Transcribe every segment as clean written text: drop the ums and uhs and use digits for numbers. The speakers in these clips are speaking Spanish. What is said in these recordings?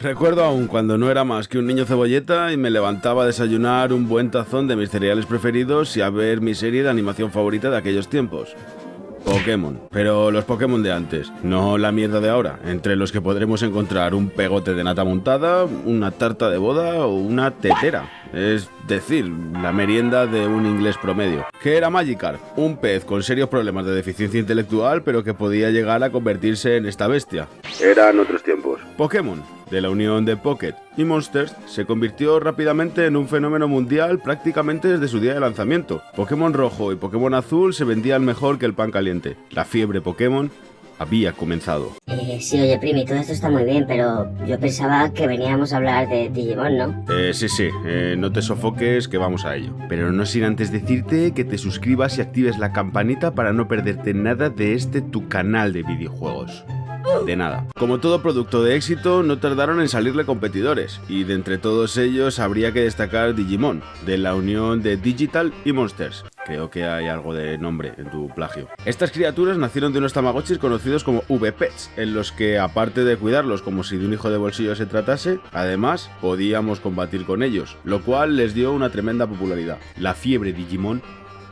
Recuerdo aún cuando no era más que un niño cebolleta y me levantaba a desayunar un buen tazón de mis cereales preferidos y a ver mi serie de animación favorita de aquellos tiempos. Pokémon, pero los Pokémon de antes, no la mierda de ahora, entre los que podremos encontrar un pegote de nata montada, una tarta de boda o una tetera. Es decir, la merienda de un inglés promedio. ¿Qué era Magikarp? Un pez con serios problemas de deficiencia intelectual, pero que podía llegar a convertirse en esta bestia. Eran otros tiempos. Pokémon, de la unión de Pocket y Monsters, se convirtió rápidamente en un fenómeno mundial prácticamente desde su día de lanzamiento. Pokémon Rojo y Pokémon Azul se vendían mejor que el pan caliente. La fiebre Pokémon había comenzado. Sí, oye, Primi, todo esto está muy bien, pero yo pensaba que veníamos a hablar de Digimon, ¿no? Sí, no te sofoques que vamos a ello. Pero no sin antes decirte que te suscribas y actives la campanita para no perderte nada de este tu canal de videojuegos. De nada. Como todo producto de éxito, no tardaron en salirle competidores, y de entre todos ellos habría que destacar Digimon, de la unión de Digital y Monsters. Creo que hay algo de nombre en tu plagio. Estas criaturas nacieron de unos tamagotchis conocidos como V-Pets, en los que, aparte de cuidarlos como si de un hijo de bolsillo se tratase, además podíamos combatir con ellos, lo cual les dio una tremenda popularidad. La fiebre Digimon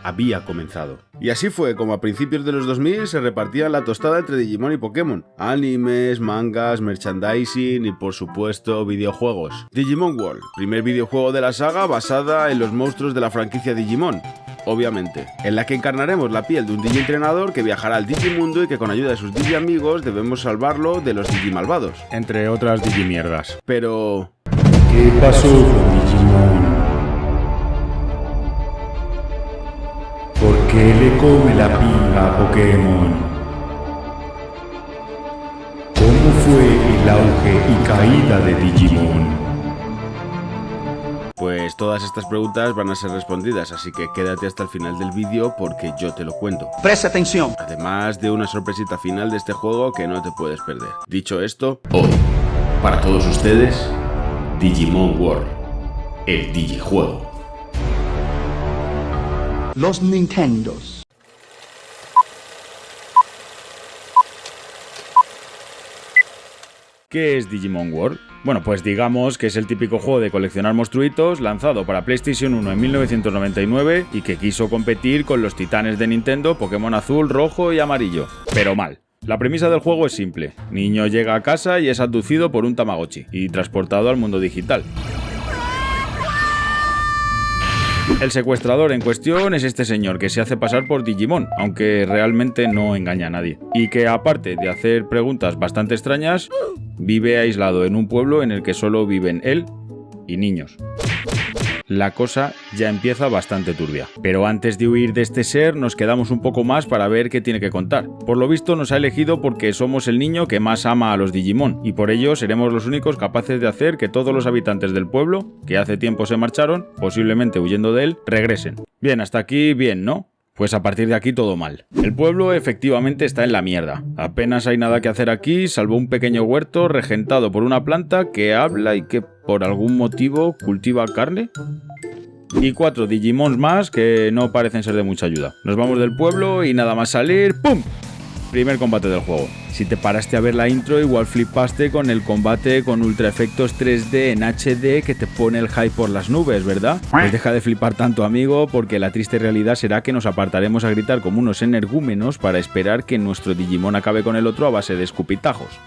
había comenzado. Y así fue como a principios de los 2000 se repartían la tostada entre Digimon y Pokémon. Animes, mangas, merchandising y por supuesto videojuegos. Digimon World, primer videojuego de la saga basada en los monstruos de la franquicia Digimon. Obviamente, en la que encarnaremos la piel de un Digi-entrenador que viajará al Digimundo y que con ayuda de sus Digi-amigos debemos salvarlo de los Digi-malvados. Entre otras Digimierdas. Pero... ¿qué pasó con Digimon? ¿Por qué le come la pinga a Pokémon? ¿Cómo fue el auge y caída de Digimon? pues todas estas preguntas van a ser respondidas, así que quédate hasta el final del vídeo porque yo te lo cuento. Presta atención. Además de una sorpresita final de este juego que no te puedes perder. Dicho esto, hoy, para todos ustedes, Digimon World, el Digijuego. Los Nintendos. ¿Qué es Digimon World? Bueno, pues digamos que es el típico juego de coleccionar monstruitos lanzado para PlayStation 1 en 1999 y que quiso competir con los titanes de Nintendo Pokémon Azul, Rojo y Amarillo. Pero mal. La premisa del juego es simple. Niño llega a casa y es abducido por un Tamagotchi y transportado al mundo digital. El secuestrador en cuestión es este señor que se hace pasar por Digimon, aunque realmente no engaña a nadie. Y que aparte de hacer preguntas bastante extrañas, vive aislado en un pueblo en el que solo viven él y niños. La cosa ya empieza bastante turbia. Pero antes de huir de este ser, nos quedamos un poco más para ver qué tiene que contar. Por lo visto nos ha elegido porque somos el niño que más ama a los Digimon, y por ello seremos los únicos capaces de hacer que todos los habitantes del pueblo, que hace tiempo se marcharon, posiblemente huyendo de él, regresen. Bien, hasta aquí bien, ¿no? Pues a partir de aquí todo mal. El pueblo efectivamente está en la mierda. Apenas hay nada que hacer aquí, salvo un pequeño huerto regentado por una planta que habla y que por algún motivo cultiva carne. Y 4 Digimons más que no parecen ser de mucha ayuda. Nos vamos del pueblo y nada más salir, ¡pum! Primer combate del juego. Si te paraste a ver la intro, igual flipaste con el combate con ultra efectos 3D en HD que te pone el hype por las nubes, ¿verdad? Pues deja de flipar tanto, amigo, porque la triste realidad será que nos apartaremos a gritar como unos energúmenos para esperar que nuestro Digimon acabe con el otro a base de escupitajos.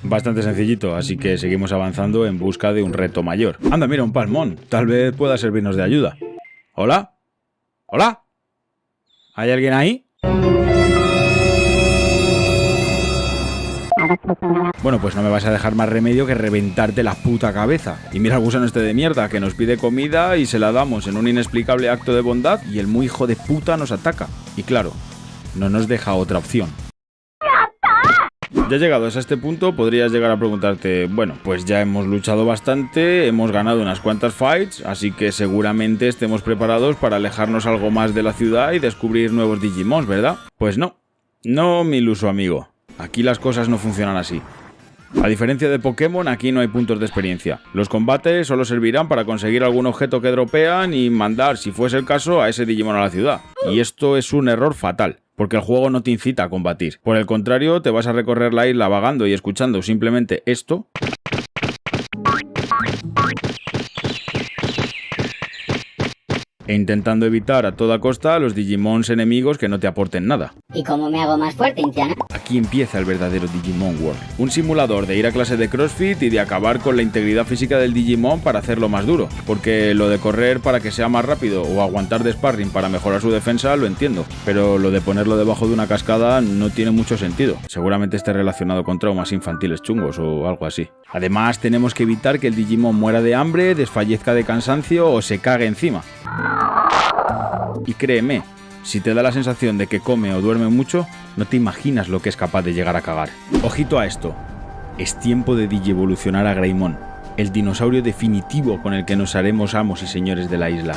Bastante sencillito, así que seguimos avanzando en busca de un reto mayor. Anda, mira, un palmón. Tal vez pueda servirnos de ayuda. ¿Hola? ¿Hola? ¿Hay alguien ahí? Bueno, pues no me vas a dejar más remedio que reventarte la puta cabeza. Y mira el gusano este de mierda que nos pide comida y se la damos en un inexplicable acto de bondad y el muy hijo de puta nos ataca. Y claro, no nos deja otra opción. Ya llegados a este punto podrías llegar a preguntarte, bueno, pues ya hemos luchado bastante, hemos ganado unas cuantas fights, así que seguramente estemos preparados para alejarnos algo más de la ciudad y descubrir nuevos Digimons, ¿verdad? Pues no, mi iluso amigo. Aquí las cosas no funcionan así. A diferencia de Pokémon, aquí no hay puntos de experiencia. Los combates solo servirán para conseguir algún objeto que dropean y mandar, si fuese el caso, a ese Digimon a la ciudad. Y esto es un error fatal, porque el juego no te incita a combatir. Por el contrario, te vas a recorrer la isla vagando y escuchando simplemente esto. E intentando evitar a toda costa a los Digimons enemigos que no te aporten nada. ¿Y cómo me hago más fuerte, Indiana? Aquí empieza el verdadero Digimon World. Un simulador de ir a clase de CrossFit y de acabar con la integridad física del Digimon para hacerlo más duro. Porque lo de correr para que sea más rápido o aguantar de sparring para mejorar su defensa lo entiendo. Pero lo de ponerlo debajo de una cascada no tiene mucho sentido. Seguramente esté relacionado con traumas infantiles chungos o algo así. Además tenemos que evitar que el Digimon muera de hambre, desfallezca de cansancio o se cague encima. Y créeme, si te da la sensación de que come o duerme mucho, no te imaginas lo que es capaz de llegar a cagar. Ojito a esto, es tiempo de digievolucionar a Greymon, el dinosaurio definitivo con el que nos haremos amos y señores de la isla.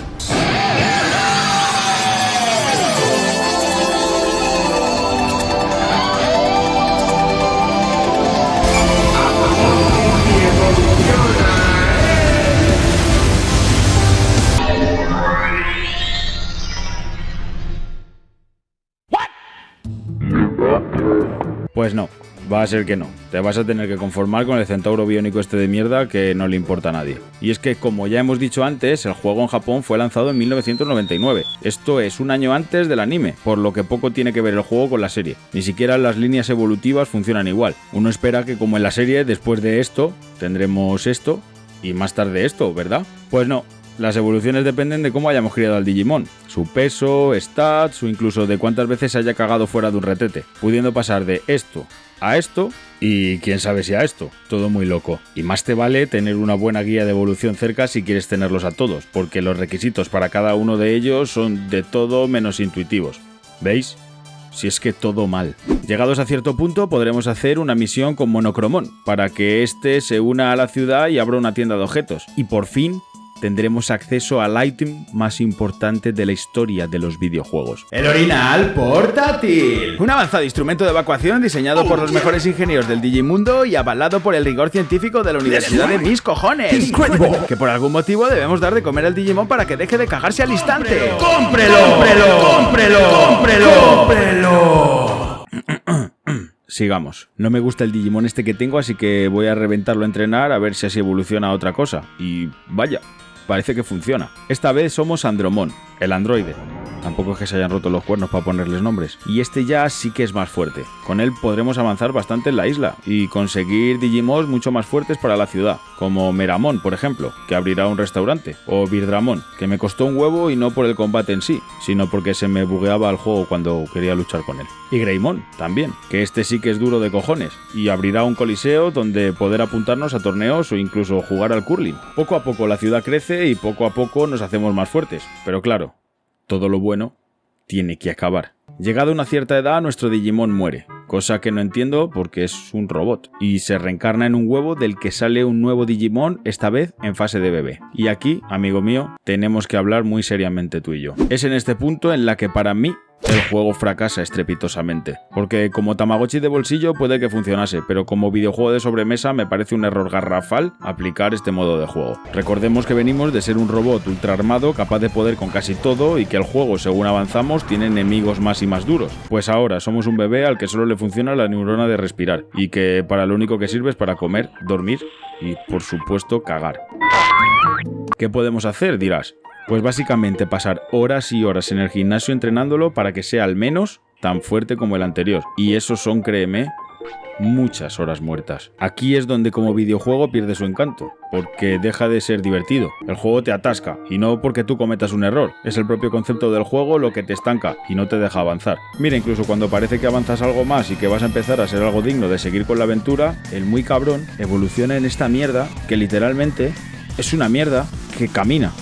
Pues no, va a ser que no. Te vas a tener que conformar con el centauro biónico este de mierda que no le importa a nadie. Y es que, como ya hemos dicho antes, el juego en Japón fue lanzado en 1999. Esto es un año antes del anime, por lo que poco tiene que ver el juego con la serie. Ni siquiera las líneas evolutivas funcionan igual. Uno espera que, como en la serie, después de esto, tendremos esto y más tarde esto, ¿verdad? Pues no. Las evoluciones dependen de cómo hayamos criado al Digimon, su peso, stats o incluso de cuántas veces se haya cagado fuera de un retrete, pudiendo pasar de esto a esto y quién sabe si a esto. Todo muy loco. Y más te vale tener una buena guía de evolución cerca si quieres tenerlos a todos, porque los requisitos para cada uno de ellos son de todo menos intuitivos. ¿Veis? Si es que todo mal. Llegados a cierto punto podremos hacer una misión con Monochromon, para que éste se una a la ciudad y abra una tienda de objetos. Y por fin tendremos acceso al ítem más importante de la historia de los videojuegos. ¡El orinal portátil! Un avanzado instrumento de evacuación diseñado por los mejores ingenieros del Digimundo y avalado por el rigor científico de la Universidad de Mis Cojones. Que por algún motivo debemos dar de comer al Digimon para que deje de cagarse al instante. ¡Cómprelo! ¡Cómprelo! Sigamos. No me gusta el Digimon este que tengo, así que voy a reventarlo a entrenar a ver si así evoluciona a otra cosa. Y vaya, parece que funciona. Esta vez somos Andromon, el androide. Tampoco es que se hayan roto los cuernos para ponerles nombres. Y este ya sí que es más fuerte. Con él podremos avanzar bastante en la isla y conseguir Digimons mucho más fuertes para la ciudad, como Meramon, por ejemplo, que abrirá un restaurante, o Birdramon, que me costó un huevo y no por el combate en sí, sino porque se me bugueaba el juego cuando quería luchar con él. Y Greymon, también, que este sí que es duro de cojones, y abrirá un coliseo donde poder apuntarnos a torneos o incluso jugar al curling. Poco a poco la ciudad crece y poco a poco nos hacemos más fuertes, pero claro, todo lo bueno tiene que acabar. Llegada a una cierta edad, nuestro Digimon muere, cosa que no entiendo porque es un robot, y se reencarna en un huevo del que sale un nuevo Digimon, esta vez en fase de bebé. Y aquí, amigo mío, tenemos que hablar muy seriamente tú y yo. Es en este punto en la que para mí el juego fracasa estrepitosamente, porque como Tamagotchi de bolsillo puede que funcionase, pero como videojuego de sobremesa me parece un error garrafal aplicar este modo de juego. Recordemos que venimos de ser un robot ultra armado capaz de poder con casi todo y que el juego, según avanzamos, tiene enemigos más y más duros. Pues ahora somos un bebé al que solo le funciona la neurona de respirar y que para lo único que sirve es para comer, dormir y, por supuesto, cagar. ¿Qué podemos hacer?, dirás. Pues básicamente pasar horas y horas en el gimnasio entrenándolo para que sea al menos tan fuerte como el anterior. Y eso son, créeme, muchas horas muertas. Aquí es donde como videojuego pierde su encanto, porque deja de ser divertido. El juego te atasca, y no porque tú cometas un error. Es el propio concepto del juego lo que te estanca y no te deja avanzar. Mira, incluso cuando parece que avanzas algo más y que vas a empezar a ser algo digno de seguir con la aventura, el muy cabrón evoluciona en esta mierda que literalmente es una mierda que camina.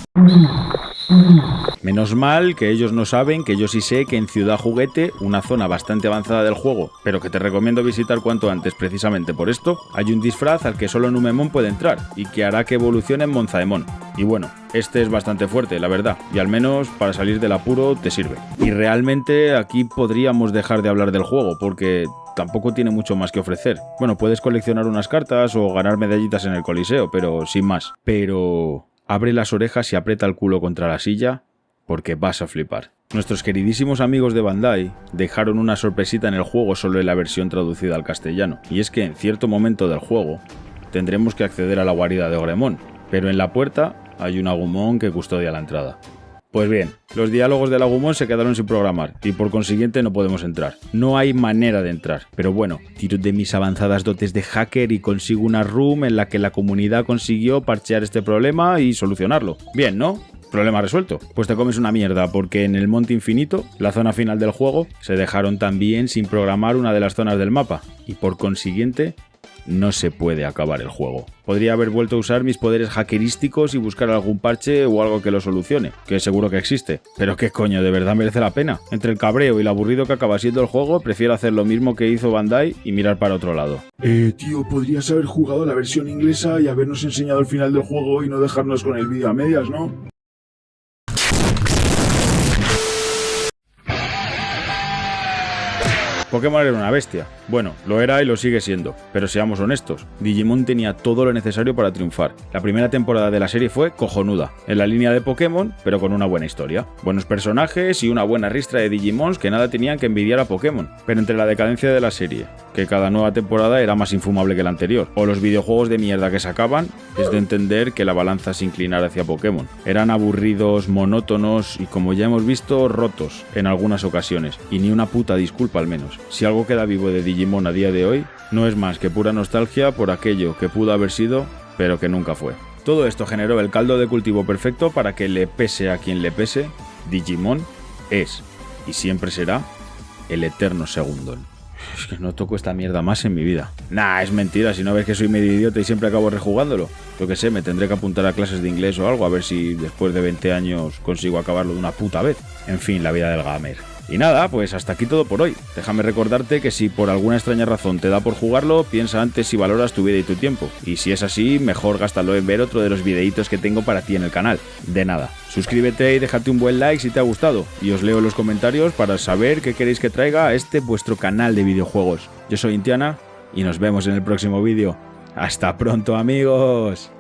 Menos mal que ellos no saben que yo sí sé que en Ciudad Juguete, una zona bastante avanzada del juego, pero que te recomiendo visitar cuanto antes precisamente por esto, hay un disfraz al que solo Numemon puede entrar y que hará que evolucione en Monzaemon. Y bueno, este es bastante fuerte, la verdad, y al menos para salir del apuro te sirve. Y realmente aquí podríamos dejar de hablar del juego, porque tampoco tiene mucho más que ofrecer. Bueno, puedes coleccionar unas cartas o ganar medallitas en el Coliseo, pero sin más. Pero abre las orejas y aprieta el culo contra la silla, porque vas a flipar. Nuestros queridísimos amigos de Bandai dejaron una sorpresita en el juego solo en la versión traducida al castellano, y es que en cierto momento del juego tendremos que acceder a la guarida de Ogremón, pero en la puerta hay un Agumon que custodia la entrada. Pues bien, los diálogos del Agumon se quedaron sin programar y por consiguiente no podemos entrar. No hay manera de entrar, pero bueno, tiro de mis avanzadas dotes de hacker y consigo una room en la que la comunidad consiguió parchear este problema y solucionarlo. Bien, ¿no? Problema resuelto. Pues te comes una mierda porque en el Monte Infinito, la zona final del juego, se dejaron también sin programar una de las zonas del mapa y por consiguiente no se puede acabar el juego. Podría haber vuelto a usar mis poderes hackerísticos y buscar algún parche o algo que lo solucione, que seguro que existe. Pero qué coño, ¿de verdad merece la pena? Entre el cabreo y lo aburrido que acaba siendo el juego, prefiero hacer lo mismo que hizo Bandai y mirar para otro lado. Tío, podrías haber jugado la versión inglesa y habernos enseñado el final del juego y no dejarnos con el vídeo a medias, ¿no? Pokémon era una bestia. Bueno, lo era y lo sigue siendo, pero seamos honestos, Digimon tenía todo lo necesario para triunfar. La primera temporada de la serie fue cojonuda, en la línea de Pokémon, pero con una buena historia. Buenos personajes y una buena ristra de Digimons que nada tenían que envidiar a Pokémon. Pero entre la decadencia de la serie, que cada nueva temporada era más infumable que la anterior, o los videojuegos de mierda que sacaban, es de entender que la balanza se inclinara hacia Pokémon. Eran aburridos, monótonos y, como ya hemos visto, rotos en algunas ocasiones, y ni una puta disculpa al menos. Si algo queda vivo de Digimon a día de hoy, no es más que pura nostalgia por aquello que pudo haber sido, pero que nunca fue. Todo esto generó el caldo de cultivo perfecto para que le pese a quien le pese, Digimon es, y siempre será, el eterno segundón. Es que no toco esta mierda más en mi vida. Nah, es mentira, si no ves que soy medio idiota y siempre acabo rejugándolo. Yo qué sé, me tendré que apuntar a clases de inglés o algo, a ver si después de 20 años consigo acabarlo de una puta vez. En fin, la vida del gamer. Y nada, pues hasta aquí todo por hoy. Déjame recordarte que si por alguna extraña razón te da por jugarlo, piensa antes si valoras tu vida y tu tiempo. Y si es así, mejor gástalo en ver otro de los videitos que tengo para ti en el canal. De nada. Suscríbete y déjate un buen like si te ha gustado. Y os leo en los comentarios para saber qué queréis que traiga a este vuestro canal de videojuegos. Yo soy Intiana y nos vemos en el próximo vídeo. ¡Hasta pronto, amigos!